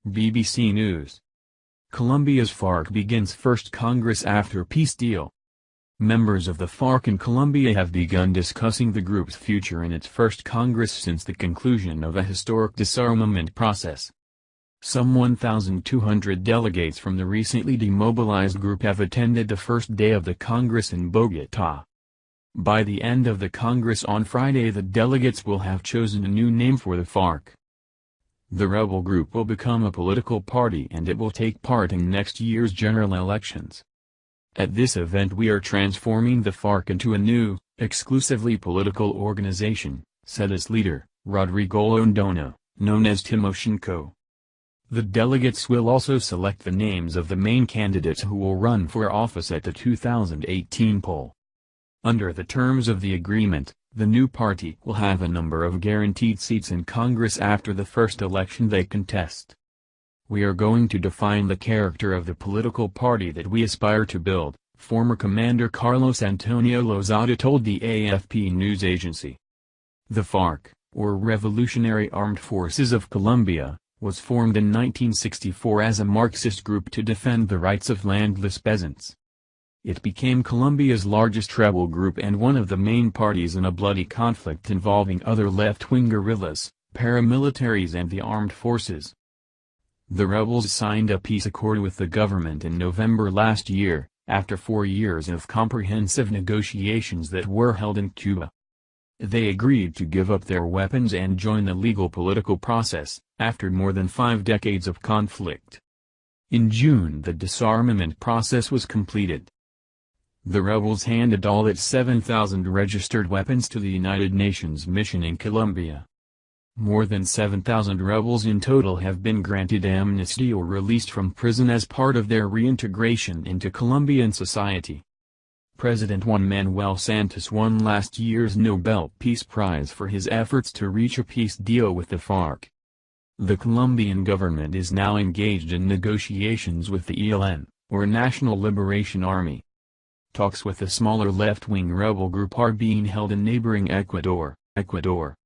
BBC News. Colombia's FARC begins first Congress after peace deal. Members of the FARC in Colombia have begun discussing the group's future in its first Congress since the conclusion of a historic disarmament process. Some 1,200 delegates from the recently demobilized group have attended the first day of the Congress in Bogotá. By the end of the Congress on Friday, the delegates will have chosen a new name for the FARC. The rebel group will become a political party and it will take part in next year's general elections. At this event we are transforming the FARC into a new, exclusively political organization, said its leader, Rodrigo Londoño, known as Timoshenko. The delegates will also select the names of the main candidates who will run for office at the 2018 poll. Under the terms of the agreement, the new party will have a number of guaranteed seats in Congress after the first election they contest. We are going to define the character of the political party that we aspire to build, former Commander Carlos Antonio Lozada told the AFP news agency. The FARC, or Revolutionary Armed Forces of Colombia, was formed in 1964 as a Marxist group to defend the rights of landless peasants. It became Colombia's largest rebel group and one of the main parties in a bloody conflict involving other left-wing guerrillas, paramilitaries and the armed forces. The rebels signed a peace accord with the government in November last year, after 4 years of comprehensive negotiations that were held in Cuba. They agreed to give up their weapons and join the legal political process, after more than 5 decades of conflict. In June the disarmament process was completed. The rebels handed all its 7,000 registered weapons to the United Nations mission in Colombia. More than 7,000 rebels in total have been granted amnesty or released from prison as part of their reintegration into Colombian society. President Juan Manuel Santos won last year's Nobel Peace Prize for his efforts to reach a peace deal with the FARC. The Colombian government is now engaged in negotiations with the ELN, or National Liberation Army. Talks with the smaller left-wing rebel group are being held in neighboring Ecuador.